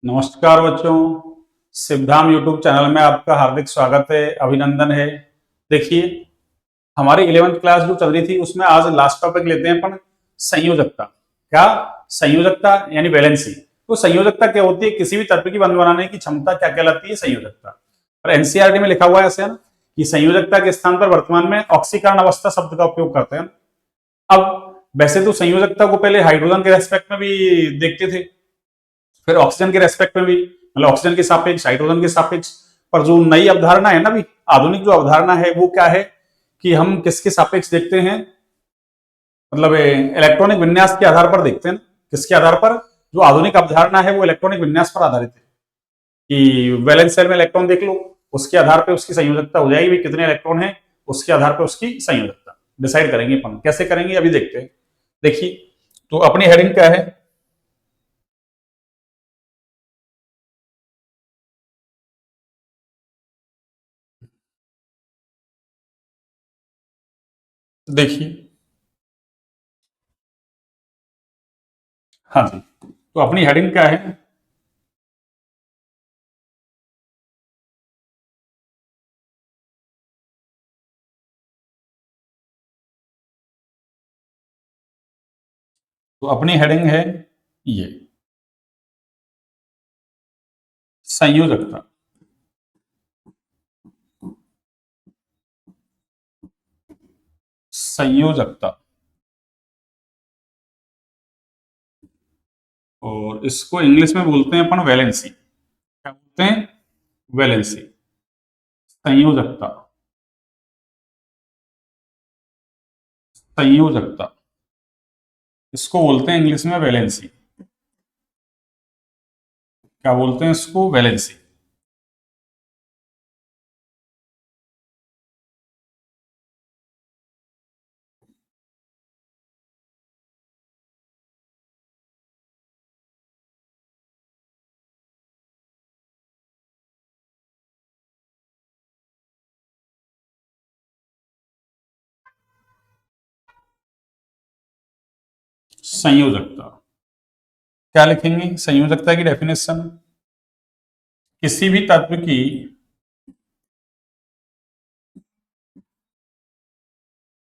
नमस्कार बच्चों, Shivdham YouTube channel में आपका हार्दिक स्वागत है, अभिनंदन है। देखिए, हमारी 11th क्लास जो चल रही थी उसमें आज लास्ट टॉपिक लेते हैं अपन संयोजकता। क्या? संयोजकता यानी वैलेंसी। तो संयोजकता क्या होती है? किसी भी तत्व की बंध बनाने की क्षमता क्या कहलाती है? संयोजकता। और एनसीईआरटी में लिखा हुआ है ऐसे ना कि संयोजकता के स्थान पर वर्तमान में ऑक्सीकरण अवस्था शब्द का उपयोग करते हैं। अब वैसे तो संयोजकता को पहले हाइड्रोजन के रेस्पेक्ट में भी देखते थे, फिर ऑक्सीजन के रेस्पेक्ट में भी, मतलब ऑक्सीजन के सापेक्ष, हाइड्रोजन के सापेक्ष। पर जो नई अवधारणा है ना, भी आधुनिक जो अवधारणा है वो क्या है कि हम किसके सापेक्ष देखते हैं, मतलब इलेक्ट्रॉनिक विन्यास के आधार पर देखते हैं। किसके आधार पर? जो आधुनिक अवधारणा है वो इलेक्ट्रॉनिक विन्यास पर आधारित है कि वैलेंस शेल में इलेक्ट्रॉन देख लो, उसके आधार पर उसकी संयोजकता हो जाएगी, कितने इलेक्ट्रॉन है उसके आधार पर उसकी संयोजकता डिसाइड करेंगे अपन। कैसे करेंगे अभी देखते हैं। देखिए, तो अपनी हेडिंग क्या है? देखिए, हाँ जी, तो अपनी हेडिंग क्या है? तो अपनी हेडिंग है ये, संयोजकता। संयोजकता, और इसको इंग्लिश में बोलते हैं अपन वैलेंसी। क्या बोलते हैं? वैलेंसी। संयोजकता, संयोजकता, इसको बोलते हैं इंग्लिश में वैलेंसी। क्या बोलते हैं इसको? वैलेंसी। संयोजकता क्या लिखेंगे? संयोजकता की डेफिनेशन, किसी भी तत्व की,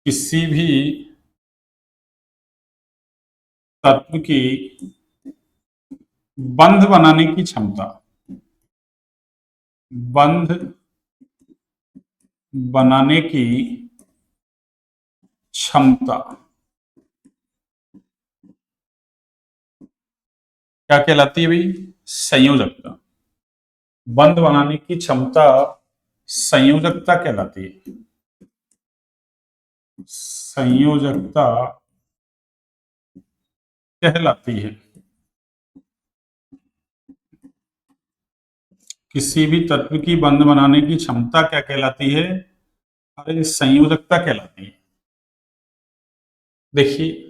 किसी भी तत्व की बंध बनाने की क्षमता, बंध बनाने की क्षमता क्या कहलाती है भाई? संयोजकता। बंध बनाने की क्षमता संयोजकता कहलाती है। संयोजकता कहलाती है। किसी भी तत्व की बंध बनाने की क्षमता क्या कहलाती है? अरे, संयोजकता कहलाती है। देखिए,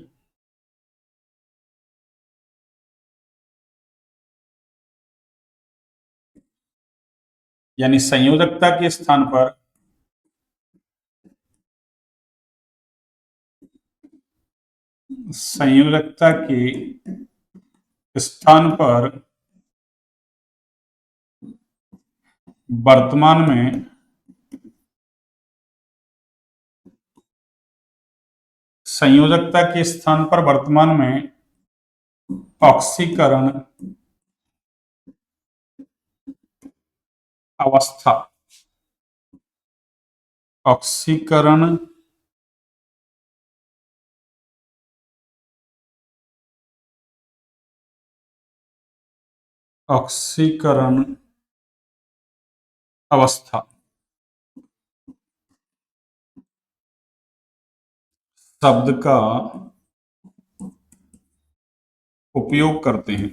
यानी संयोजकता के स्थान पर, संयोजकता के स्थान पर वर्तमान में, संयोजकता के स्थान पर वर्तमान में ऑक्सीकरण अवस्था, ऑक्सीकरण ऑक्सीकरण अवस्था शब्द का उपयोग करते हैं।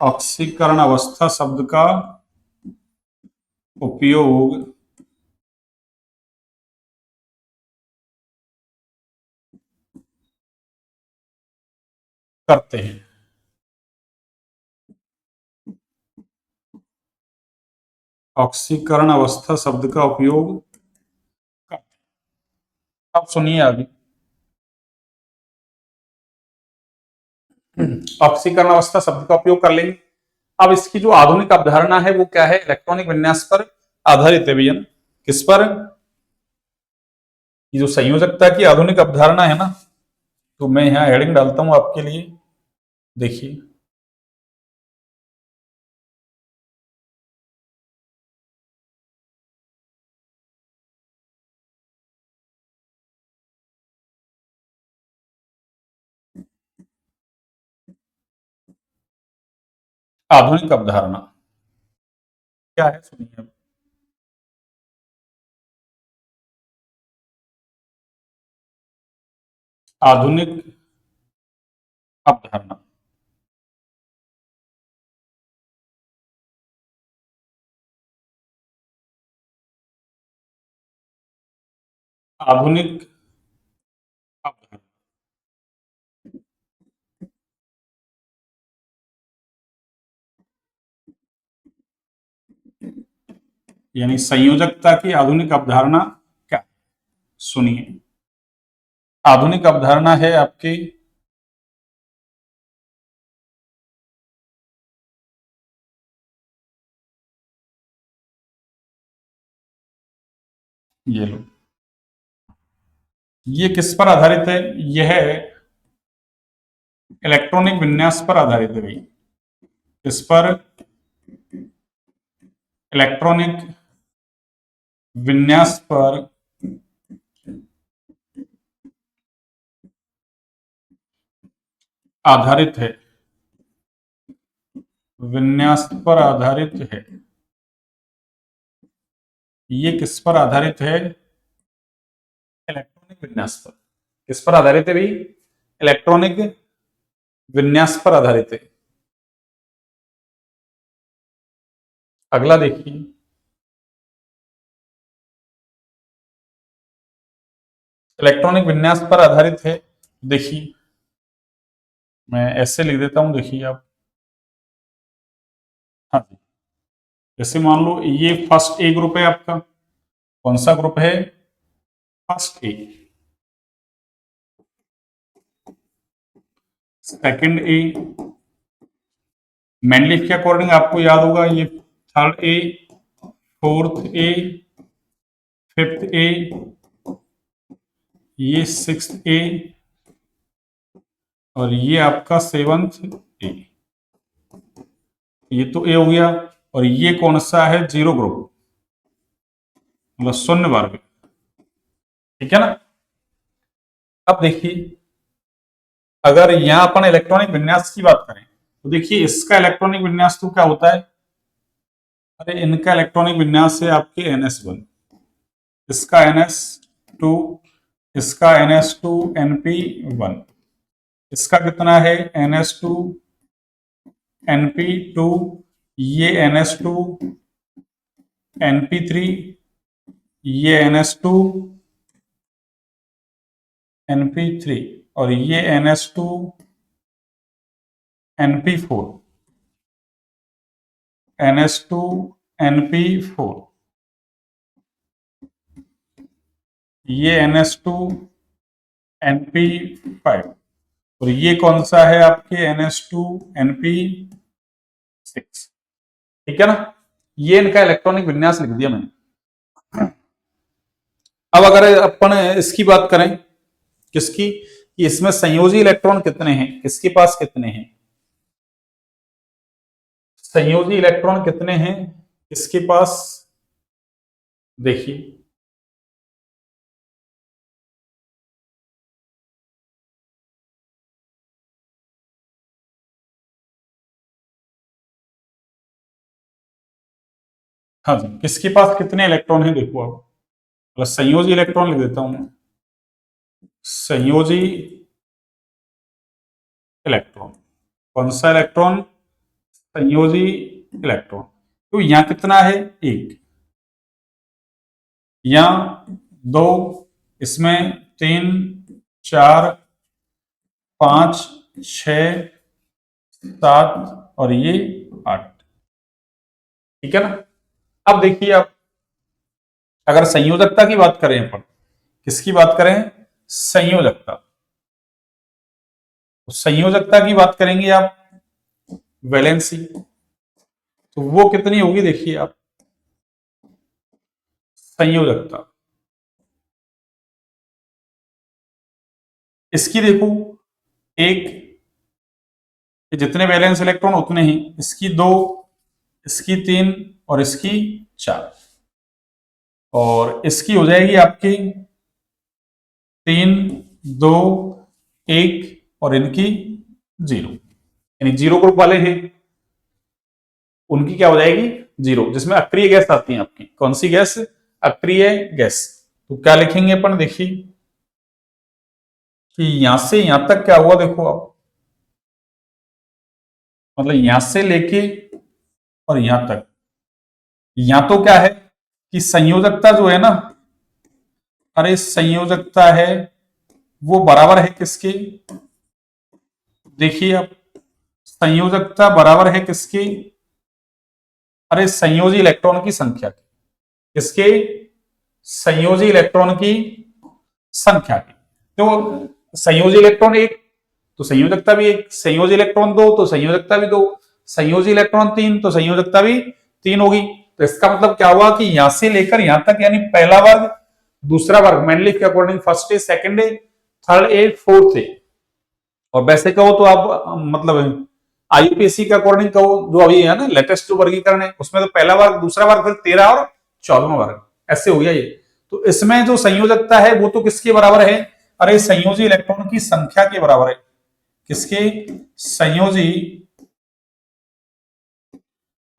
ऑक्सीकरण अवस्था शब्द का उपयोग करते हैं। ऑक्सीकरण अवस्था शब्द का उपयोग करते हैं। अब सुनिए आगे। ऑक्सीकरण अवस्था शब्द का उपयोग कर लेंगे। अब इसकी जो आधुनिक अवधारणा है वो क्या है, इलेक्ट्रॉनिक विन्यास पर आधारित है भैया। किस पर, ये जो संयोजकता की आधुनिक अवधारणा है ना, तो मैं यहां हेडिंग डालता हूं आपके लिए, देखिए। आधुनिक अवधारणा क्या है, सुनिए। आधुनिक अवधारणा, आधुनिक अवधारणा यानी संयोजकता की आधुनिक अवधारणा क्या, सुनिए। आधुनिक अवधारणा है आपकी ये लो, ये किस पर आधारित है, यह इलेक्ट्रॉनिक विन्यास पर आधारित है भाई। इस पर इलेक्ट्रॉनिक विन्यास पर आधारित है, विन्यास पर आधारित है। ये किस पर आधारित है, इलेक्ट्रॉनिक विन्यास पर। किस पर आधारित है भाई, इलेक्ट्रॉनिक विन्यास पर आधारित है। अगला देखिए, इलेक्ट्रॉनिक विन्यास पर आधारित है। देखिए मैं ऐसे लिख देता हूं, देखिए आप। हाँ जी, जैसे मान लो ये फर्स्ट ए ग्रुप है आपका, कौन सा ग्रुप है, फर्स्ट ए। सेकंड ए, मैनली के अकॉर्डिंग आपको याद होगा, ये third A, fourth A, fifth A, ये सिक्स्थ ए, और ये आपका सेवंथ ए। ये तो ए हो गया, और ये कौन सा है, जीरो ग्रुप, मतलब शून्य वर्ग। ठीक है ना। अब देखिए, अगर यहां अपन इलेक्ट्रॉनिक विन्यास की बात करें, तो देखिए इसका इलेक्ट्रॉनिक विन्यास तो क्या होता है, अरे इनका इलेक्ट्रॉनिक विन्यास है आपके NS1, इसका NS2, इसका NS2 NP1, इसका कितना है NS2 NP2, ये NS2 NP3, ये NS2 NP3, और ये NS2 NP4, NS2 NP4, ये NS2 NP5, और ये कौन सा है आपके NS2 NP6। ठीक है ना, ये इनका इलेक्ट्रॉनिक विन्यास लिख दिया मैंने। अब अगर अपन इसकी बात करें, किसकी, कि इसमें संयोजी इलेक्ट्रॉन कितने हैं, किसके पास कितने हैं, संयोजी इलेक्ट्रॉन कितने हैं इसके पास, देखिए। हाँ जी, किसके पास कितने इलेक्ट्रॉन हैं, देखो आप, मतलब संयोजी इलेक्ट्रॉन लिख देता हूं, संयोजी इलेक्ट्रॉन, कौन सा इलेक्ट्रॉन, संयोजी इलेक्ट्रॉन। तो यहां कितना है, एक, यहां दो, इसमें तीन, चार, पांच, छ, सात, और ये 8। ठीक है ना। अब देखिए आप, अगर संयोजकता की बात करें अपन, किसकी बात करें, संयोजकता, तो संयोजकता की बात करेंगे आप, वैलेंसी, तो वो कितनी होगी देखिए आप, संयोजकता। इसकी देखो, एक, जितने वैलेंस इलेक्ट्रॉन उतने ही, इसकी दो, इसकी तीन और इसकी चार, और इसकी हो जाएगी आपकी तीन, दो, एक और इनकी जीरो, यानी जीरो ग्रुप वाले हैं उनकी क्या हो जाएगी, जीरो, जिसमें अक्रिय गैस आती है आपकी। कौन सी गैस, अक्रिय गैस। तो क्या लिखेंगे अपन, देखिए कि यहां से यहां तक क्या हुआ, देखो आप, मतलब यहां से लेके और यहां तक, यहां तो क्या है कि संयोजकता जो है ना, अरे संयोजकता है वो बराबर है किसकी, देखिए आप, संयोजकता बराबर है किसकी, अरे संयोजी इलेक्ट्रॉन की संख्या की। किसके, संयोजी इलेक्ट्रॉन की संख्या की। तो संयोजी इलेक्ट्रॉन एक तो संयोजकता भी एक, संयोजी इलेक्ट्रॉन दो तो संयोजकता भी दो, संयोजी इलेक्ट्रॉन तीन तो संयोजकता भी तीन होगी। तो इसका मतलब क्या हुआ कि यहां से लेकर यहां तक, यानी पहला वर्ग, दूसरा वर्ग, मैनलिफ के according first A, second A, third A, fourth A, और वैसे कहो तो आप मतलब आईयूपीएससी के अकॉर्डिंग कहो, जो अभी है ना लेटेस्ट जो वर्गीकरण है, उसमें तो पहला वर्ग, दूसरा वर्ग, फिर 13 और 14वां वर्ग, ऐसे हो गया ये। तो इसमें जो संयोजकता है वो तो किसके बराबर है, अरे संयोजी इलेक्ट्रॉन की संख्या के बराबर है। किसके, संयोजी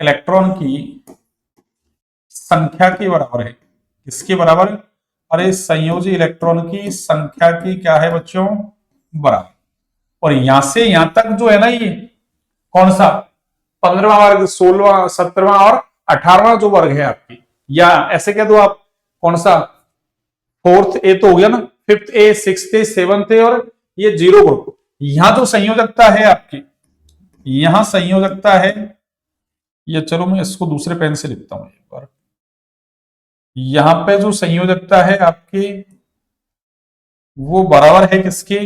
इलेक्ट्रॉन की संख्या के बराबर है। किसके बराबर, अरे संयोजी इलेक्ट्रॉन की संख्या की क्या है बच्चों, बराबर। और यहां से यहां तक जो है ना, ये कौन सा, 15वां वर्ग, 16वां, 17वां और 18वां जो वर्ग है आपकी, या ऐसे कह दो आप, कौन सा, फोर्थ ए तो हो गया ना, फिफ्थ ए, सिक्स्थ ए, सेवंथ ए, और ये जीरो ग्रुप। यहां जो संयोजकता है आपकी, यहां संयोजकता है, ये चलो मैं इसको दूसरे पेन से लिखता हूं एक बार। यहां पे जो संयोजकता है आपकी वो बराबर है किसकी,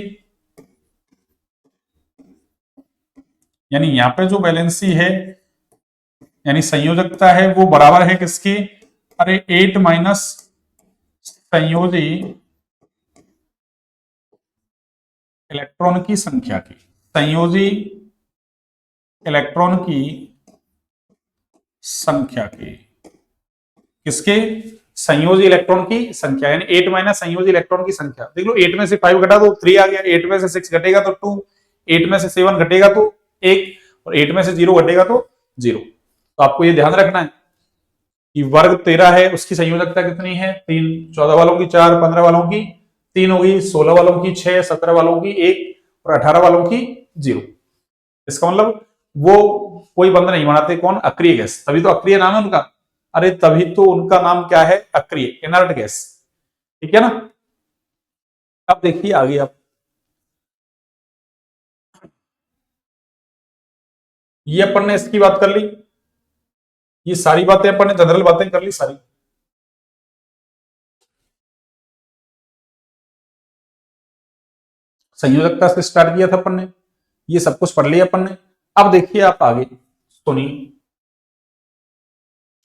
यानी यहां पे जो वैलेंसी है, यानी संयोजकता है वो बराबर है किसकी, अरे 8 माइनस संयोजी इलेक्ट्रॉन की संख्या की। संयोजी इलेक्ट्रॉन की संख्या की, किसके, संयोजी इलेक्ट्रॉन की संख्या, यानी 8 माइनस संयोजी इलेक्ट्रॉन की संख्या। देख लो, 8 में से 5 घटा दो 3 आ गया, 8 में से 6 घटेगा तो 2, 8 में से 7 घटेगा तो 1, और 8 में से 0 घटेगा तो 0। तो आपको ये ध्यान रखना है कि वर्ग 13 है, उसकी संयोजकता कितनी है, 3, 14 वालों की 4, 15 वालों की 3 होगी, 16 वालों की 6, 17 वालों की 1 और 18 वालों की 0। इसका मतलब वो कोई बंध नहीं बनाते, कौन, अक्रिय गैस, तभी तो अक्रिय नाम है उनका। अरे तभी तो उनका नाम क्या है, अक्रिय, इनर्ट गैस। ठीक है ना। अब देखिए आगे आप, ये अपन ने इसकी बात कर ली, ये सारी बातें अपन ने जनरल बातें कर ली सारी। संयोजकता से स्टार्ट किया था अपन ने, ये सब कुछ पढ़ लिया अपन ने। अब देखिए आप आगे सुनिए,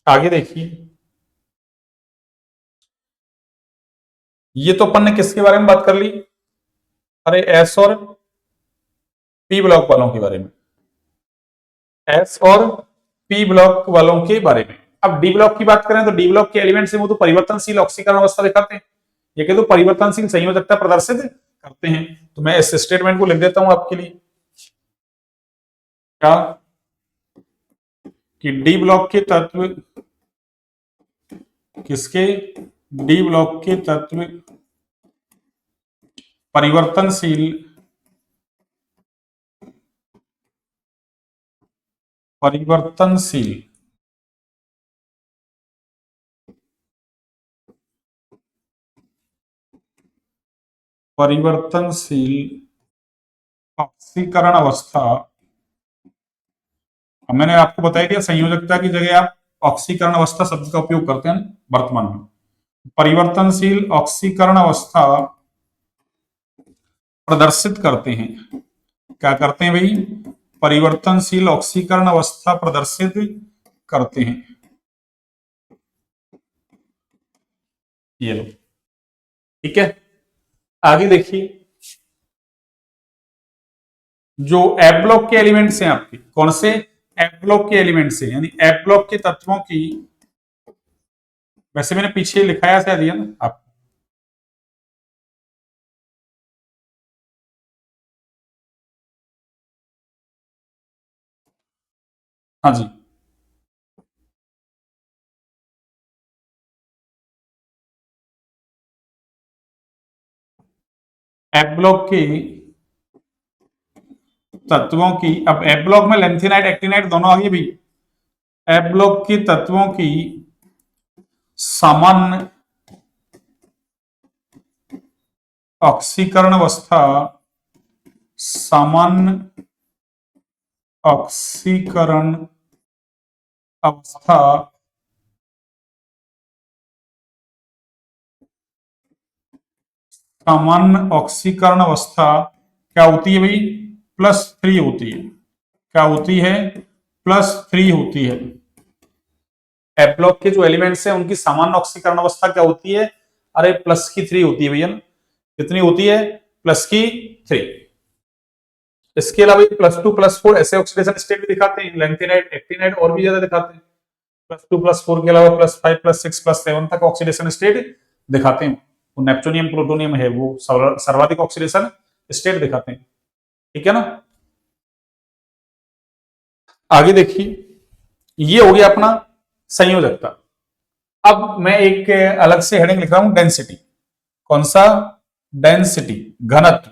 आगे देखिए, ये तो अपन ने किसके बारे में बात कर ली, अरे एस और पी ब्लॉक वालों के बारे में, एस और पी ब्लॉक वालों के बारे में। अब डी ब्लॉक की बात करें तो डी ब्लॉक के एलिमेंट्स वो तो परिवर्तनशील ऑक्सीकरण अवस्था दिखाते हैं, ये कह दो परिवर्तनशील संयोजकता प्रदर्शित करते हैं। तो मैं इस स्टेटमेंट को लिख देता हूं आपके लिए, क्या, कि डी ब्लॉक के तत्व, किसके, डी ब्लॉक के तत्व परिवर्तनशील, परिवर्तनशील परिवर्तनशील ऑक्सीकरण अवस्था। मैंने आपको बताया कि संयोजकता की जगह आप ऑक्सीकरण अवस्था शब्द का उपयोग करते हैं वर्तमान में। परिवर्तनशील ऑक्सीकरण अवस्था प्रदर्शित करते हैं, क्या करते हैं भाई, परिवर्तनशील ऑक्सीकरण अवस्था प्रदर्शित करते हैं। ये लो, ठीक है। आगे देखिए, जो एफ ब्लॉक के एलिमेंट्स हैं आपके, कौन से? एफ ब्लॉक के एलिमेंट्स हैं, यानी एफ ब्लॉक के तत्वों की, वैसे मैंने पीछे लिखाया शायद ये ना आप, हाँ जी, एफ ब्लॉक के तत्वों की, अब एफ ब्लॉक में लेंथेनाइट एक्टिनाइट दोनों आ गए भी। एफ ब्लॉक के तत्वों की सामान्य ऑक्सीकरण अवस्था, सामान्य ऑक्सीकरण अवस्था सामान्य ऑक्सीकरण अवस्था क्या होती है भाई? +3 होती है। क्या होती है? +3 होती है। एफ ब्लॉक के जो एलिमेंट्स हैं उनकी सामान्य ऑक्सीकरण अवस्था क्या होती है? अरे +3 होती है भैया। कितनी होती है? +3। इसके अलावा +2 +4 ऐसे ऑक्सीडेशन स्टेट भी दिखाते हैं, लेंथेनाइट एक्टिनाइट और भी ज्यादा दिखाते हैं। +2 +4 के अलावा +5 +6 +7 तक ऑक्सीडेशन स्टेट दिखाते हैं। वो नेपचुनियम प्लूटोनियम है, वो सर्वाधिक ऑक्सीडेशन स्टेट दिखाते हैं, ठीक है ना। आगे देखिए, ये हो गया अपना संयोजकता। अब मैं एक अलग से हेडिंग लिख रहा हूं, डेंसिटी। कौन सा? डेंसिटी, घनत्व।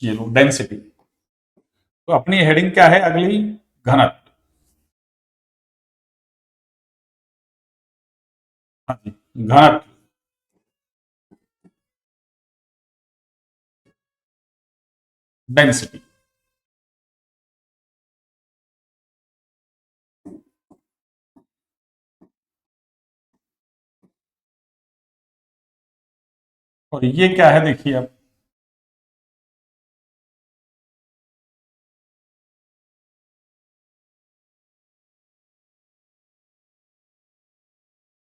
ये लो डेंसिटी, तो अपनी हेडिंग क्या है अगली? घनत्व। हाँ जी, घनत्व, डेंसिटी। और ये क्या है देखिए आप,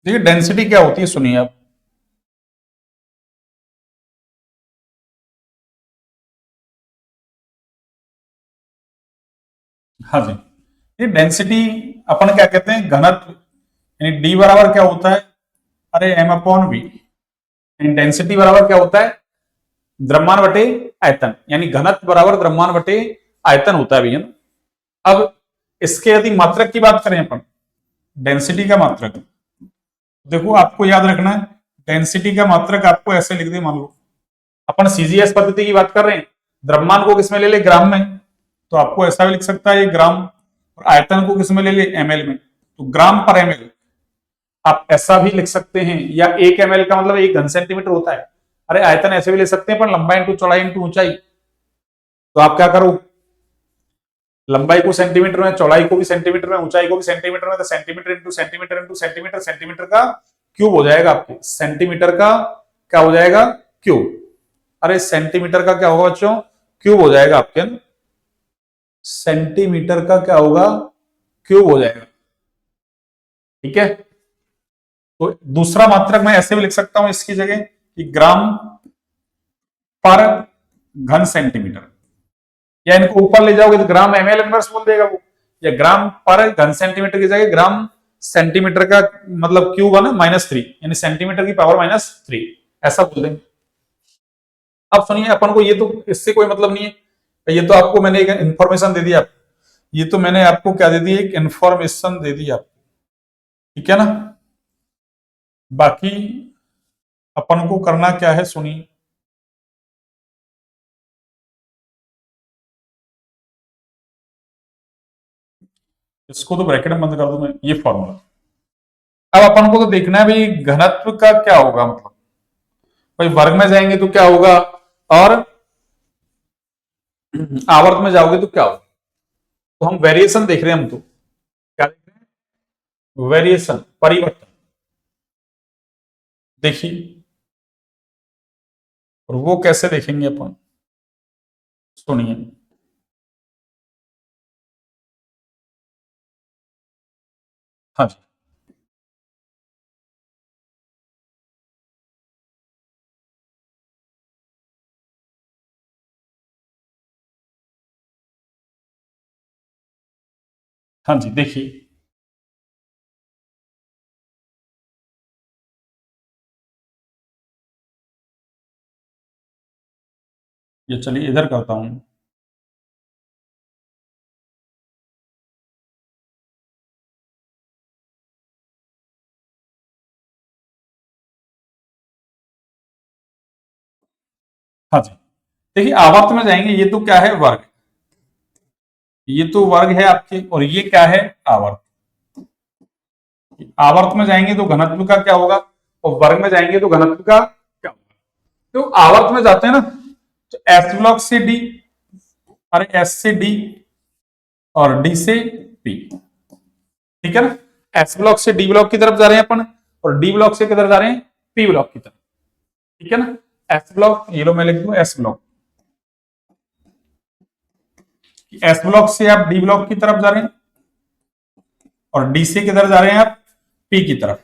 देखिए डेंसिटी क्या होती है, सुनिए आप। हाँ जी, ये डेंसिटी अपन क्या कहते हैं? घनत्व। यानी डी बराबर क्या होता है? अरे m/v। डेंसिटी बराबर क्या होता है? द्रव्यमान बटे आयतन, यानी घनत्व बराबर द्रव्यमान बटे आयतन होता है भैया। अब इसके यदि मात्रक की बात करें अपन, डेंसिटी का मात्रक, देखो आपको याद रखना है, डेंसिटी का मात्रक आपको ऐसे लिख दे, मान लो अपन सीजीएस पद्धति की बात कर रहे हैं, द्रव्यमान को किसमें ले ले? ग्राम में। तो आपको ऐसा भी लिख सकता है ये ग्राम, और आयतन को किसमें ले ले? ml में। तो ग्राम पर ml। आप ऐसा भी लिख सकते हैं, या 1 ml का मतलब 1 घन सेंटीमीटर होता है। अरे आयतन ऐसे भी ले सकते हैं, पर लंबाई इंटू चौड़ाई इंटू ऊंचाई। तो आप क्या करो, लंबाई को सेंटीमीटर में, चौड़ाई को भी सेंटीमीटर में, ऊंचाई को भी सेंटीमीटर में, तो centimetre into centimetre into centimetre, centimetre का क्यूब हो जाएगा आपके। सेंटीमीटर का क्या हो जाएगा? क्यूब। अरे सेंटीमीटर का क्या होगा बच्चों? क्यूब हो जाएगा आपके। सेंटीमीटर का क्या होगा? क्यूब हो जाएगा, ठीक है। तो दूसरा मात्रक मैं ऐसे भी लिख सकता हूं इसकी जगह, कि ग्राम पर घन सेंटीमीटर, या इनको ऊपर ले जाओगे तो ग्राम ml इनवर्स बोल देगा वो, या ग्राम पर घन सेंटीमीटर की जगह ग्राम सेंटीमीटर का मतलब क्यूब है ना, -3, यानी सेंटीमीटर की पावर -3, ऐसा बोल देंगे। अब सुनिए, अपन को ये तो इससे कोई मतलब नहीं है, ये तो आपको मैंने एक इंफॉर्मेशन दे दी आप, ये तो मैंने आपको क्या दे दी? एक इंफॉर्मेशन दे दी आप, ठीक है ना। बाकी अपन को करना क्या है, सुनिए। इसको तो ब्रैकेट में बंद कर दूं मैं, ये फॉर्मूला। अब अपन को तो देखना है भाई घनत्व का क्या होगा, मतलब भाई वर्ग में जाएंगे तो क्या होगा, और आवर्त में जाओगे तो क्या होगा। तो हम वेरिएशन देख रहे हैं, हम तो क्या देख रहे हैं? वेरिएशन, परिवर्तन। देखिए, और वो कैसे देखेंगे अपन, सुनिए। हाँ जी, हाँ जी, देखिए ये, चलिए इधर करता हूं। हाँ जी, देखिए आवर्त में जाएंगे, ये तो क्या है, वर्ग। ये तो वर्ग है आपके, और ये क्या है, आवर्त। आवर्त में जाएंगे तो घनत्व का क्या होगा, और वर्ग में जाएंगे तो घनत्व का क्या होगा। तो आवर्त में जाते हैं ना, तो एस ब्लॉक से डी, अरे एस से डी, और डी से पी, ठीक है ना। एस ब्लॉक से डी ब्लॉक की तरफ जा रहे हैं अपन, और डी ब्लॉक से किधर जा रहे हैं, पी ब्लॉक की तरफ, ठीक है ना। एस ब्लॉक, ये लो मैं लिख दूं एस ब्लॉक, एस ब्लॉक से आप डी ब्लॉक की तरफ जा रहे हैं, और डी से किधर जा रहे हैं आप, पी की तरफ।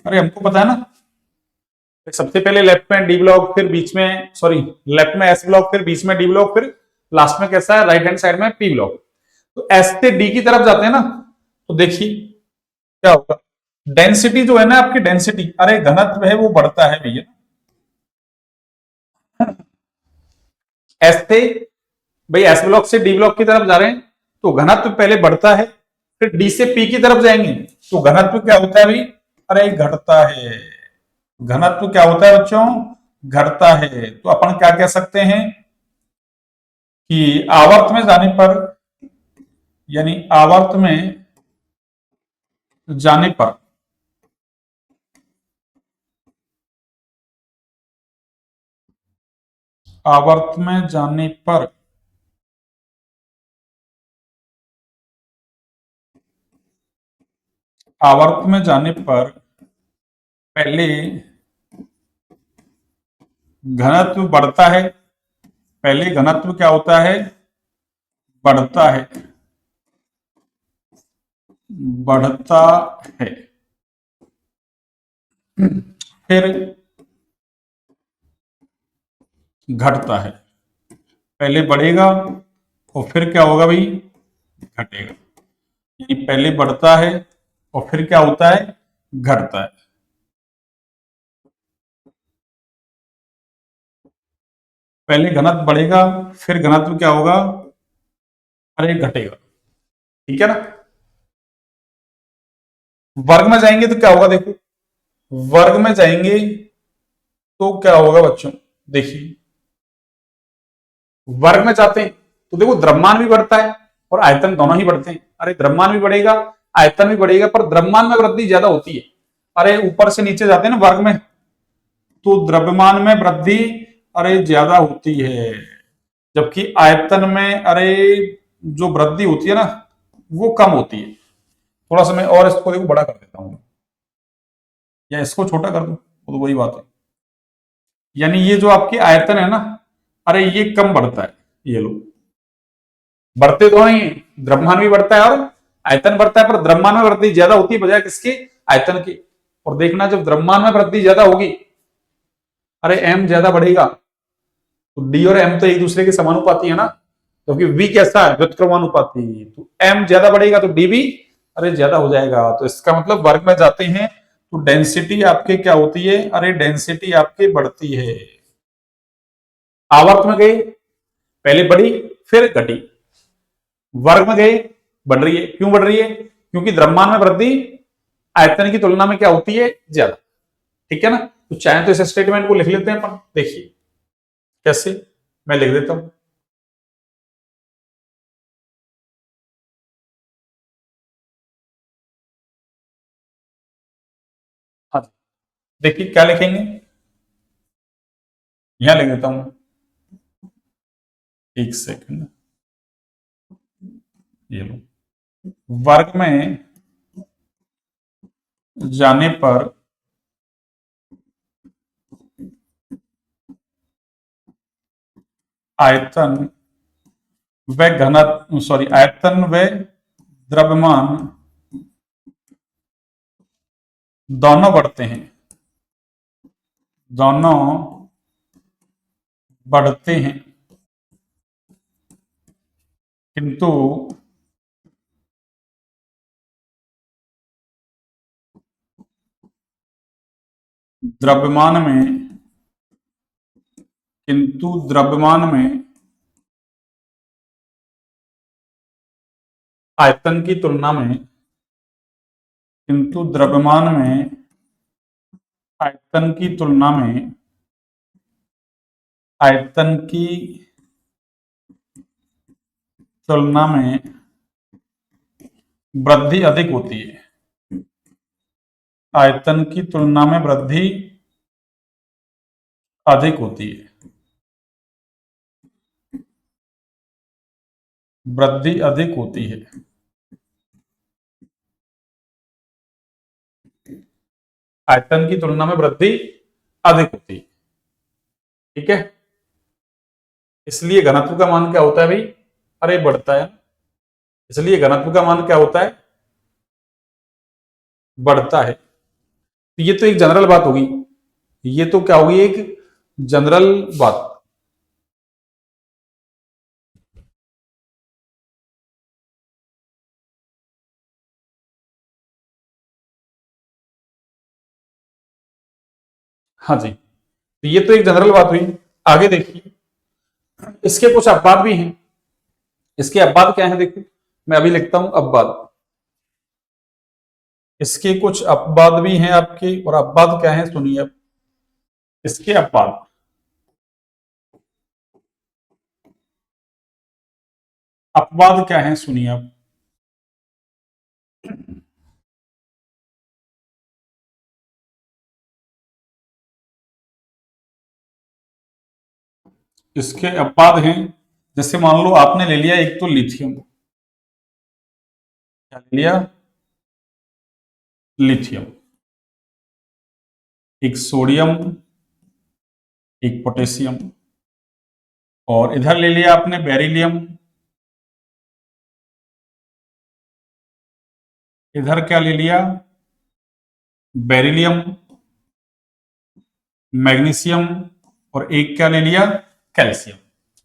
अरे हमको पता है ना, सबसे पहले लेफ्ट में डी ब्लॉक, फिर बीच में, सॉरी, लेफ्ट में एस ब्लॉक, फिर बीच में डी ब्लॉक, फिर लास्ट में कैसा है, राइट हैंड साइड में पी ब्लॉक। तो एस से डी की तरफ जाते हैं ना, तो देखिए क्या होगा, डेंसिटी जो है ना आपकी, डेंसिटी, अरे घनत्व है वो बढ़ता है भैया। एस से, भाई एस ब्लॉक से डी ब्लॉक की तरफ जा रहे हैं, तो घनत्व पहले बढ़ता है, फिर डी से पी की तरफ जाएंगे तो घनत्व क्या होता है भाई, अरे घटता है। घनत्व क्या होता है बच्चों, घटता है। तो अपन क्या कह सकते हैं कि आवर्त में जाने पर, यानी आवर्त में जाने पर, आवर्त में जाने पर आवर्त में जाने पर पहले घनत्व बढ़ता है, पहले घनत्व क्या होता है, बढ़ता है, बढ़ता है, फिर घटता है। पहले बढ़ेगा और फिर क्या होगा भाई, घटेगा। यानी पहले बढ़ता है और फिर क्या होता है, घटता है। पहले घनत्व बढ़ेगा, फिर घनत्व क्या होगा, अरे घटेगा, ठीक है ना। वर्ग में जाएंगे तो क्या होगा, देखो वर्ग में जाएंगे तो क्या होगा बच्चों, देखिए वर्ग में जाते हैं तो देखो द्रव्यमान भी बढ़ता है और आयतन दोनों ही बढ़ते हैं। अरे द्रव्यमान भी बढ़ेगा, आयतन भी बढ़ेगा, पर द्रव्यमान में वृद्धि ज्यादा होती है। अरे ऊपर से नीचे जाते हैं ना वर्ग में, तो द्रव्यमान में वृद्धि अरे ज्यादा होती है, जबकि आयतन में अरे जो वृद्धि होती है ना वो कम होती है। थोड़ा सा मैं और इसको देखो बड़ा कर देता हूं, या इसको छोटा कर दूं, वो तो वही बात है। यानी ये जो आपकी आयतन है ना, अरे ये कम बढ़ता है, ये लो, बढ़ते तो नहीं, द्रव्यमान भी बढ़ता है और आयतन बढ़ता है, पर द्रव्यमान में वृद्धि ज्यादा होती है बजाय किसकी, आयतन की। और देखना जब द्रव्यमान में वृद्धि ज्यादा होगी, अरे एम ज्यादा बढ़ेगा, तो डी और एम तो एक दूसरे के समानुपाती है ना, क्योंकि वी कैसा है, व्युत्क्रमानुपाती, तो एम ज्यादा बढ़ेगा तो डी भी अरे ज्यादा हो जाएगा। तो इसका मतलब वर्ग में जाते हैं तो डेंसिटी आपके क्या होती है, अरे डेंसिटी आपके बढ़ती है। आवर्त में गए, पहले बढ़ी फिर घटी, वर्ग में गए बढ़ रही है, क्यों बढ़ रही है, क्योंकि द्रव्यमान में वृद्धि आयतन की तुलना में क्या होती है, ज्यादा, ठीक है ना। तो चाहे तो इस स्टेटमेंट को लिख लेते हैं अपन, देखिए कैसे, मैं लिख देता हूं। हाँ जी, देखिए क्या लिखेंगे, यहां लिख देता हूं, एक सेकंड, ये लो, वर्ग में जाने पर आयतन व घनत्व, सॉरी, आयतन व द्रव्यमान दोनों बढ़ते हैं, दोनों बढ़ते हैं, किंतु द्रव्यमान में किंतु द्रव्यमान में आयतन की तुलना में किंतु द्रव्यमान में आयतन की तुलना में आयतन की तुलना में वृद्धि अधिक होती है, आयतन की तुलना में वृद्धि अधिक होती है, वृद्धि अधिक होती है। आयतन की तुलना में वृद्धि अधिक होती है, ठीक है। इसलिए घनत्व का मान क्या होता है भाई? अरे बढ़ता है, इसलिए घनत्व का मान क्या होता है? बढ़ता है। तो ये तो एक जनरल बात होगी, ये तो क्या होगी? एक जनरल बात। हाँ जी, तो ये तो एक जनरल बात हुई। आगे देखिए, इसके कुछ अपवाद भी हैं। इसके अपवाद क्या है? देखिए, मैं अभी लिखता हूं अपवाद। इसके कुछ अपवाद भी हैं आपके, और अपवाद क्या है सुनिए अब। इसके अपवाद, अपवाद क्या है सुनिए अब। इसके अपवाद हैं, जैसे मान लो आपने ले लिया एक तो लिथियम, क्या ले लिया? लिथियम। एक सोडियम, एक पोटेशियम, और इधर ले लिया आपने बेरिलियम, इधर क्या ले लिया? बेरिलियम, मैग्नीशियम, और एक क्या ले लिया? कैल्शियम।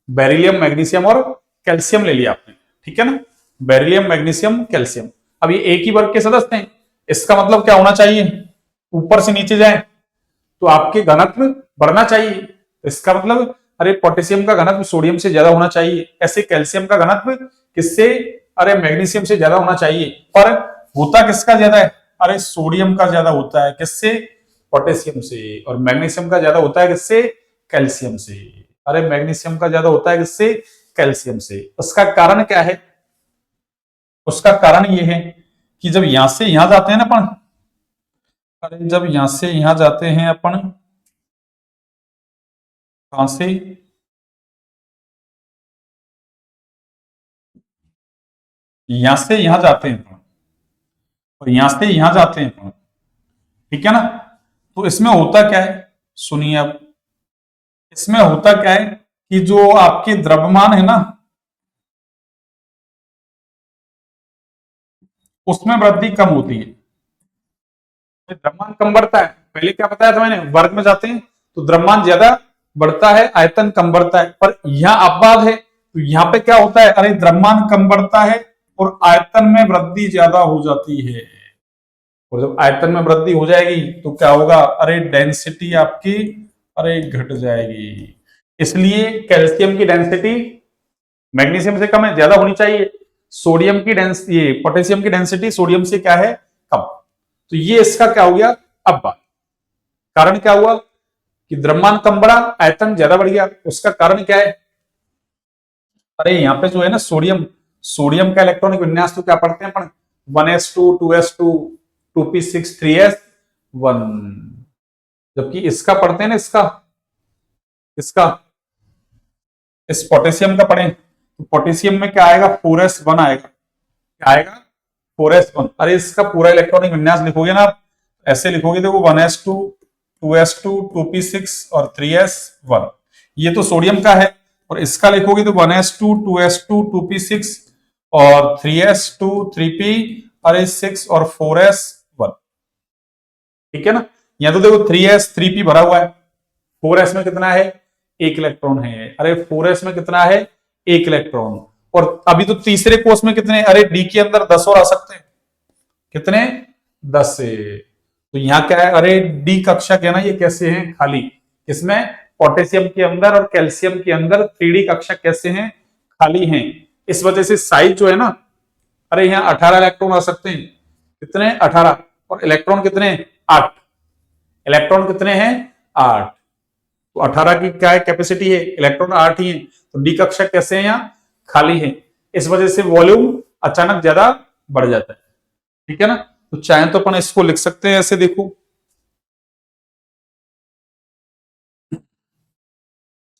बेरिलियम, मैग्नीशियम और कैल्शियम ले लिया आपने, ठीक है ना? Beryllium, magnesium, calcium. अब ये एक ही वर्ग के सदस्य हैं, इसका मतलब क्या होना चाहिए? ऊपर से नीचे जाए तो आपके घनत्व बढ़ना चाहिए। इसका मतलब अरे पोटेशियम का घनत्व सोडियम से ज्यादा होना चाहिए, ऐसे कैल्शियम का घनत्व किससे? अरे मैग्नीशियम से ज्यादा होना चाहिए। पर होता किसका ज्यादा है? अरे सोडियम का ज्यादा होता है, किससे? पोटेशियम से। और मैग्नीशियम का ज्यादा होता है किससे? कैल्शियम से। अरे मैग्नीशियम का ज्यादा होता है किससे? कैल्शियम से। उसका कारण क्या है? उसका कारण ये है कि जब यहां से यहां जाते हैं ना अपन, अरे जब यहां से यहां जाते हैं अपन, कहां से? यहां से यहां जाते हैं अपन, और यहां से यहां जाते हैं अपन, ठीक है ना? तो इसमें होता क्या है सुनिए अब। इसमें होता क्या है कि जो आपके द्रव्यमान है ना, उसमें वृद्धि कम होती है। द्रव्यमान कम बढ़ता है, पहले क्या बताया था मैंने? वर्ग में जाते हैं तो द्रव्यमान ज्यादा बढ़ता है, आयतन कम बढ़ता है। पर यहाँ अपवाद है, तो यहाँ पे क्या होता है? अरे द्रव्यमान कम बढ़ता है और आयतन में वृद्धि ज्यादा हो जाती है। और जब आयतन में वृद्धि हो जाएगी तो क्या होगा? अरे डेंसिटी आपकी अरे घट जाएगी। इसलिए कैल्शियम की डेंसिटी मैग्नीशियम से कम है, ज्यादा होनी चाहिए। सोडियम की डेंसिटी, ये पोटेशियम की डेंसिटी सोडियम से क्या है? कम। तो ये इसका क्या हो गया? अब बात, कारण क्या हुआ कि द्रव्यमान कम बढ़ा, आयतन ज्यादा बढ़ गया। उसका कारण क्या है? अरे यहाँ पे जो है ना सोडियम, सोडियम का इलेक्ट्रॉनिक विन्यास तो क्या पढ़ते हैं अपन? 1s2 2s2 2p6 3s1। जबकि इसका पढ़ते हैं ना, इसका इसका इस पोटेशियम का पढ़े तो पोटेशियम में क्या आएगा? 4s1 आएगा। क्या आएगा? 4s1। अरे इसका पूरा इलेक्ट्रॉनिक विन्यास लिखोगे ना आप, ऐसे लिखोगे, देखो 1s2 2s2 2p6 और 3s1। ये तो सोडियम का है। और इसका लिखोगे तो 1s2 2s2 2p6 और 3s2 3p, अरे 6 और 4s1। ठीक है ना। यहां तो देखो 3s 3p भरा हुआ है, 4s में कितना है, 1 इलेक्ट्रॉन है। अरे 4s में कितना है, 1 इलेक्ट्रॉन। और अभी तो तीसरे कोष में कितने, अरे डी के अंदर 10 और आ सकते हैं, कितने, 10 से। तो यहां क्या है, अरे डी कक्षा के ना ये कैसे हैं, खाली। इसमें पोटेशियम के अंदर और कैल्शियम के अंदर 3D कक्षा कैसे हैं, खाली हैं। इस वजह से साइज जो है ना, अरे यहाँ 18 इलेक्ट्रॉन आ सकते हैं, कितने, 18। और इलेक्ट्रॉन कितने, 8। इलेक्ट्रॉन कितने हैं, 8। तो 18 की क्या है कैपेसिटी है, इलेक्ट्रॉन 8 ही है। तो डी कक्षा कैसे है, यहाँ खाली है। इस वजह से वॉल्यूम अचानक ज्यादा बढ़ जाता है। ठीक है ना। तो चाहे तो अपन इसको लिख सकते हैं ऐसे, देखो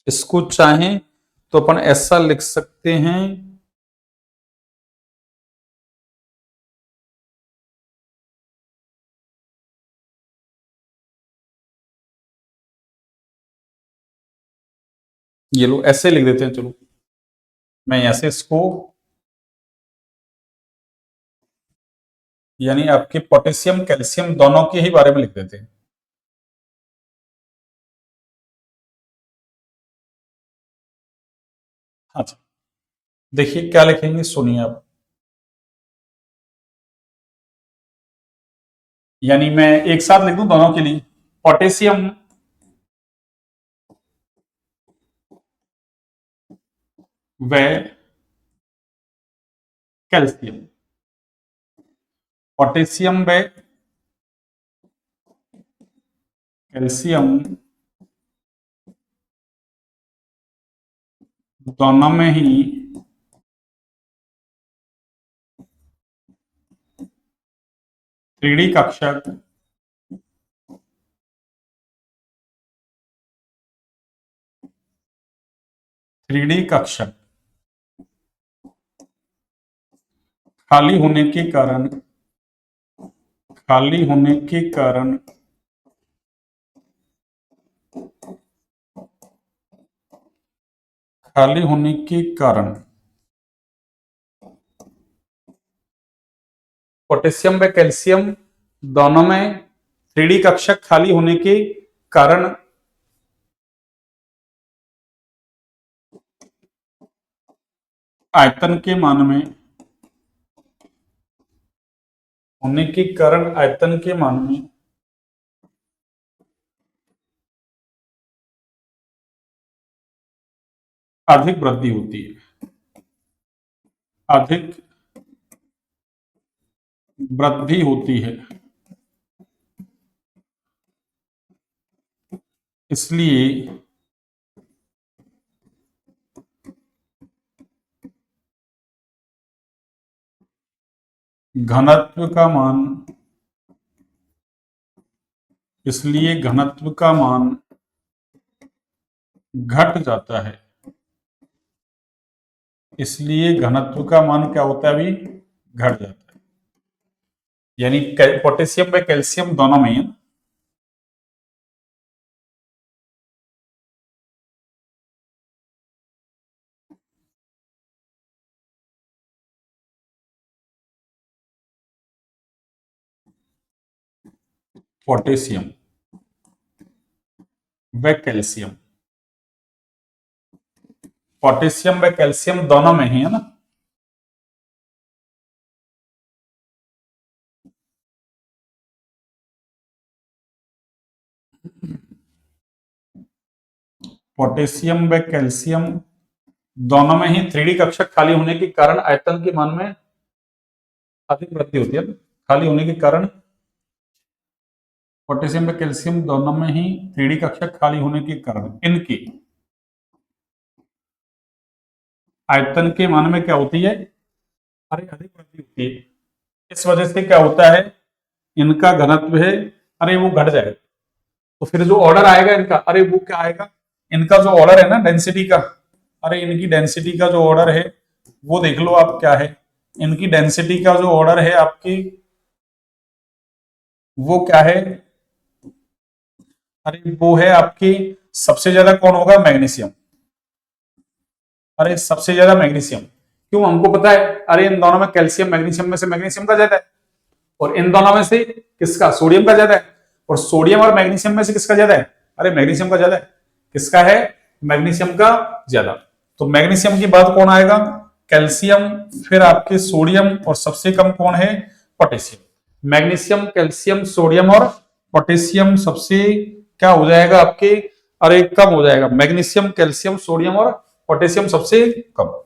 इसको चाहें तो अपन ऐसा लिख सकते हैं, ये लो ऐसे लिख देते हैं। चलो मैं ऐसे इसको, यानी आपके पोटेशियम कैल्शियम दोनों के ही बारे में लिख देते हैं। अच्छा देखिए क्या लिखेंगे, सुनिए आप। यानी मैं एक साथ लिख दूं दोनों के लिए, पोटेशियम व कैल्शियम, पोटेशियम व कैल्शियम दोनों में ही 3D कक्षक 3D कक्षक खाली होने के कारण, खाली होने के कारण खाली होने के कारण पोटेशियम व कैल्शियम दोनों में 3D कक्षक खाली होने के कारण आयतन के मान में, होने के कारण आयतन के मान में अधिक वृद्धि होती है, अधिक वृद्धि होती है। इसलिए घनत्व का मान, इसलिए घनत्व का मान घट जाता है। इसलिए घनत्व का मान क्या होता है, अभी घट जाता है। यानी पोटेशियम व कैल्शियम दोनों में है। पोटेशियम व कैल्शियम, पोटेशियम व कैल्शियम दोनों में ही है ना। पोटेशियम व कैल्शियम दोनों में ही 3D कक्षक खाली होने के कारण आयतन के मान में अधिक वृद्धि होती है। खाली होने के कारण पोटेशियम व कैल्शियम दोनों में ही 3D कक्षक खाली होने के कारण इनकी आयतन के मान में क्या होती है, अरे अधिक वृद्धि होती है। इस वजह से क्या होता है, इनका घनत्व है, अरे वो घट जाएगा। तो फिर जो ऑर्डर आएगा इनका, अरे वो क्या आएगा, इनका जो ऑर्डर है ना डेंसिटी का, अरे इनकी डेंसिटी का जो ऑर्डर है वो देख लो आप क्या है। इनकी डेंसिटी का जो ऑर्डर है आपकी, वो क्या है, अरे वो है आपकी, सबसे ज्यादा कौन होगा, मैग्नीशियम। अरे सबसे ज्यादा मैग्नीशियम, क्यों? हमको पता है अरे इन दोनों में कैल्शियम मैग्नीशियम में से मैग्नीशियम का ज्यादा है, और इन दोनों में से किसका? सोडियम का ज्यादा है। और सोडियम और मैग्नीशियम में से किसका ज्यादा है? अरे मैग्नीशियम का ज्यादा है। किसका है? मैग्नीशियम का ज्यादा। तो मैग्नीशियम के बाद कौन आएगा? कैल्शियम, फिर आपके सोडियम, और सबसे कम कौन है? पोटेशियम। मैग्नीशियम, कैल्शियम, सोडियम और पोटेशियम सबसे क्या हो जाएगा आपके? अरे कम हो जाएगा। मैग्नीशियम, कैल्शियम, सोडियम और पोटेशियम सबसे कम।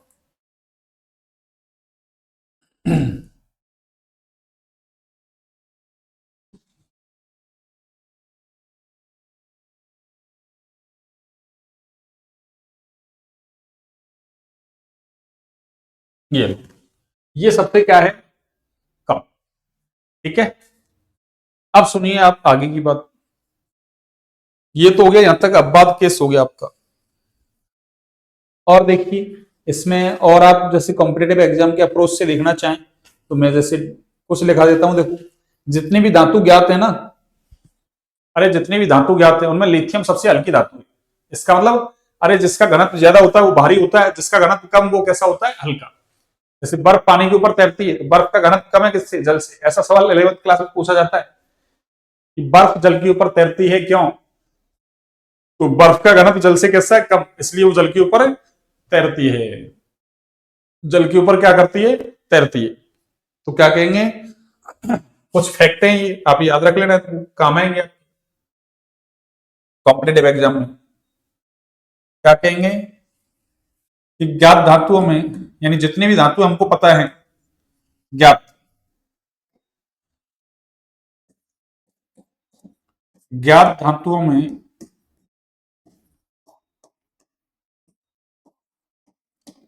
ये सबसे क्या है? कम। ठीक है, अब सुनिए आप आगे की बात। ये तो हो गया, यहां तक अब बात केस हो गया आपका। और देखिए इसमें, और आप जैसे कॉम्पिटेटिव एग्जाम के अप्रोच से देखना चाहें तो मैं जैसे कुछ लिखा देता हूं। देखो, जितने भी धातु ज्ञात है ना, अरे जितने भी धातु ज्ञात है उनमें लिथियम सबसे हल्की धातु है। इसका मतलब अरे जिसका घनत्व ज्यादा होता है वो भारी होता है, जिसका घनत्व कम वो कैसा होता है? हल्का। जैसे बर्फ पानी के ऊपर तैरती है, बर्फ का घनत्व कम है किससे? जल से। ऐसा सवाल 11वीं क्लास में पूछा जाता है कि बर्फ जल के ऊपर तैरती है क्यों? तो बर्फ का घनत्व जल से कैसा है? कम, इसलिए वो जल के ऊपर तैरती है। जल के ऊपर क्या करती है? तैरती है। तो क्या कहेंगे? कुछ फैक्ट हैं ये, आप याद रख लेना, तो काम आएंगे कॉम्पिटेटिव एग्जाम में। क्या कहेंगे कि ज्ञात धातुओं में, यानी जितने भी धातु हमको पता है ज्ञात, ज्ञात धातुओं में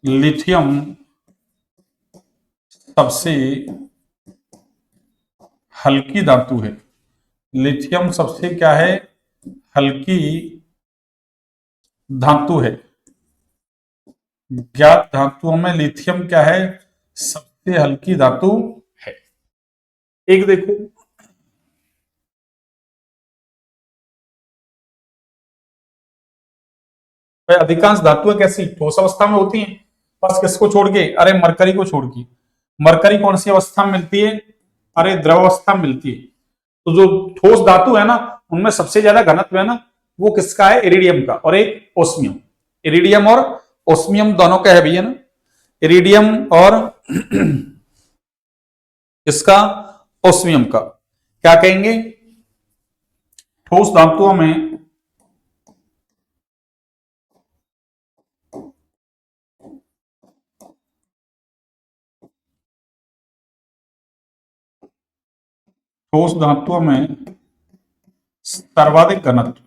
लिथियम सबसे हल्की धातु है। लिथियम सबसे क्या है? हल्की धातु है। ज्ञात धातुओं में लिथियम क्या है? सबसे हल्की धातु है। एक देखो, भाई अधिकांश धातुएं कैसी ठोस अवस्था में होती हैं, बस किसको छोड़ के? अरे मरकरी को छोड़ के। मरकरी कौन सी अवस्था में मिलती है? अरे द्रव अवस्था में मिलती है। तो जो ठोस धातु है ना, उनमें सबसे ज्यादा घनत्व है ना, वो किसका है? इरिडियम का, और एक ओस्मियम। इरिडियम और ओस्मियम दोनों का है भैया ना। इरिडियम और किसका? ओस्मियम का। क्या कहेंगे? ठोस धातुओं में ठोस धातुओं में सर्वाधिक घनत्व,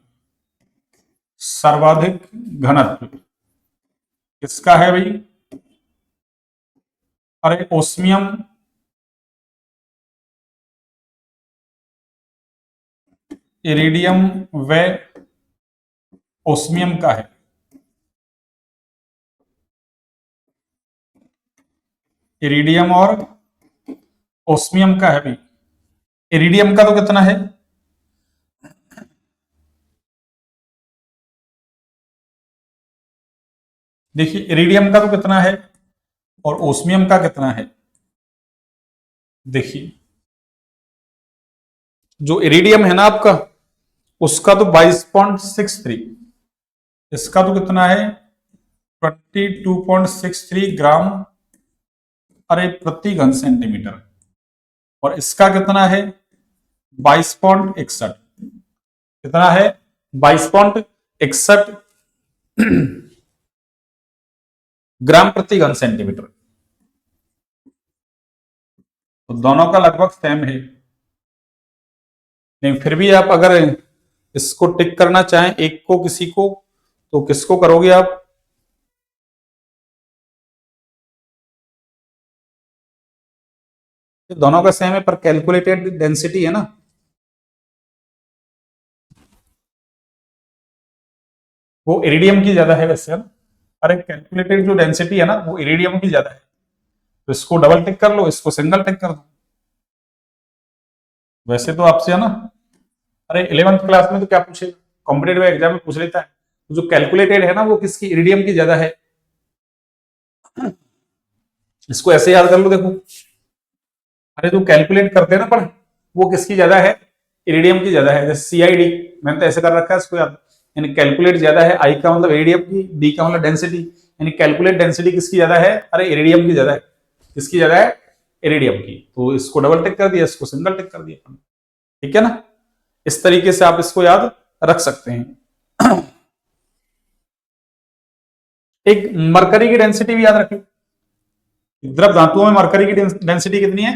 सर्वाधिक घनत्व किसका है भाई? अरे ओस्मियम, इरिडियम व ओस्मियम का है। इरिडियम और ओस्मियम का है भाई। इरिडियम का तो कितना है? देखिए इरिडियम का तो कितना है, और ओस्मियम का कितना है? देखिए जो इरिडियम है ना आपका, उसका तो 22.63, इसका तो कितना है? 22.63 ग्राम अरे प्रति घन सेंटीमीटर। और इसका कितना है? 22.61। कितना है? 22.61 ग्राम प्रति घन सेंटीमीटर। तो दोनों का लगभग सेम है। नहीं फिर भी आप अगर इसको टिक करना चाहें एक को, किसी को, तो किसको करोगे आप? दोनों का सेम है, पर कैलकुलेटेड डेंसिटी है ना। वो इरिडियम की ज्यादा है वैसे, है ना। अरे कैलकुलेटेड जो डेंसिटी है ना, वो इरिडियम की ज्यादा है। तो इसको डबल टिक कर लो, इसको सिंगल टिक कर दो। वैसे तो आपसे है ना, अरे 11वीं क्लास में तो क्या पूछे, कॉम्पिटेटिव एग्जाम में पूछ लेता है। तो जो कैलकुलेटेड है ना, वो किसकी? इरिडियम की ज्यादा है। इसको ऐसे याद कर लो, देखो अरे जो कैलकुलेट करते हैं ना अपन, वो किसकी ज्यादा है, इरिडियम की ज्यादा है। जैसे सीआईडी मैंने तो ऐसे कर रखा है इसको याद, यानी कैलकुलेट ज्यादा है, आई का मतलब इरिडियम की, डी का मतलब डेंसिटी, यानी कैलकुलेट डेंसिटी किसकी ज्यादा है, अरे इरिडियम की ज्यादा है। किसकी ज्यादा है, इरिडियम की। तो इसको डबल टिक कर दिया, इसको सिंगल टिक कर दिया, ठीक है ना। इस तरीके से आप इसको याद रख सकते हैं। एक मरकरी की डेंसिटी भी याद रखें, द्रव धातुओं में मरकरी की डेंसिटी कितनी है,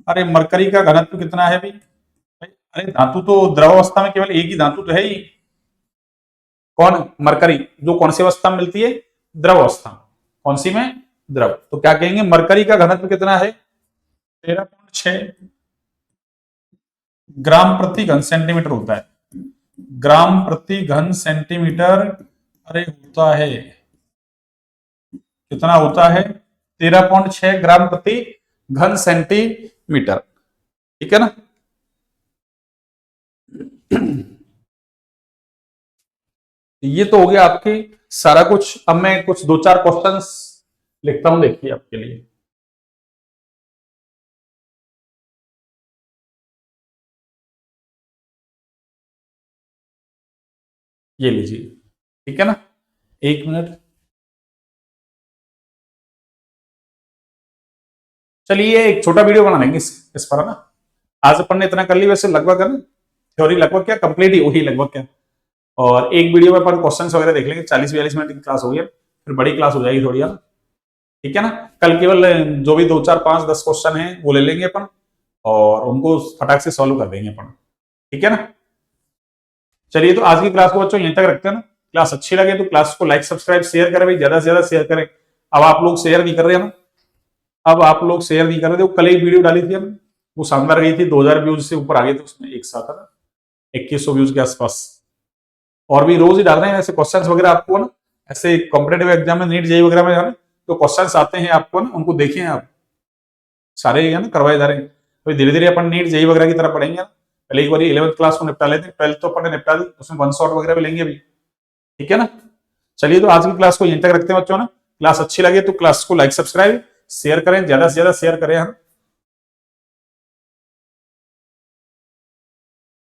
अरे मरकरी का घनत्व कितना है भी भाई, अरे धातु तो द्रव अवस्था में केवल एक ही धातु तो है ही, कौन, मरकरी, जो कौन सी अवस्था में मिलती है, द्रव अवस्था। कौन सी में, द्रव। तो क्या कहेंगे, मरकरी का घनत्व कितना है, 13.6 ग्राम प्रति घन सेंटीमीटर होता है, ग्राम प्रति घन सेंटीमीटर। अरे होता है, कितना होता है, 13.6 ग्राम प्रति घन सेंटीमीटर, ठीक है ना। ये तो हो गया आपके सारा कुछ। अब मैं कुछ 2-4 क्वेश्चंस लिखता हूं, देखिए आपके लिए। ये लीजिए, ठीक है ना, 1 मिनट। चलिए एक छोटा वीडियो बना लेंगे इस पर, है ना। आज अपन ने इतना कर ली, वैसे लगभग है ना, थ्योरी लगभग क्या कंप्लीट ही हुई, लगभग क्या। और एक वीडियो में अपन क्वेश्चंस वगैरह देख लेंगे, 40-42 मिनट की क्लास होगी, फिर बड़ी क्लास हो जाएगी थोड़ी, है ना, ठीक है ना। कल केवल जो भी 2-4-5-10 क्वेश्चन है वो ले लेंगे अपन, और उनको फटाक से सॉल्व कर देंगे अपन, ठीक है ना। चलिए तो आज की क्लास को बच्चों यहीं तक रखते हैं ना। क्लास अच्छी लगे तो क्लास को लाइक सब्सक्राइब शेयर करें भाई, ज्यादा से ज्यादा शेयर करें। अब आप लोग शेयर नहीं कर रहे हैं ना, अब आप लोग शेयर नहीं कर रहे थे। वो कल एक वीडियो डाली थी हम, वो शानदार गई थी, 2000 व्यूज से ऊपर आ गए थे उसमें एक साथ, है ना, 2100 व्यूज के आसपास। और भी रोज ही डाल रहे हैं ऐसे क्वेश्चंस वगैरह आपको ना, ऐसे कॉम्पिटेटिव एग्जाम में, नीट जेई वगैरह में, है ना, तो क्वेश्चंस आते हैं आपको ना, उनको देखिए आप, सारे है ना करवाए जा रहे हैं। तो धीरे धीरे अपन नीट जेई वगैरह की तरफ पढ़ेंगे ना। पहले एक बार 11th क्लास को निपटा लेते हैं, 12th तो अपन ने निपटा दी, उसमें 1 शॉट वगैरह भी लेंगे अभी, ठीक है ना। चलिए तो आज की क्लास को यहीं तक रखते हैं बच्चों ना। क्लास अच्छी लगे तो क्लास को लाइक सब्सक्राइब शेयर करें, ज्यादा से ज्यादा शेयर करें हम।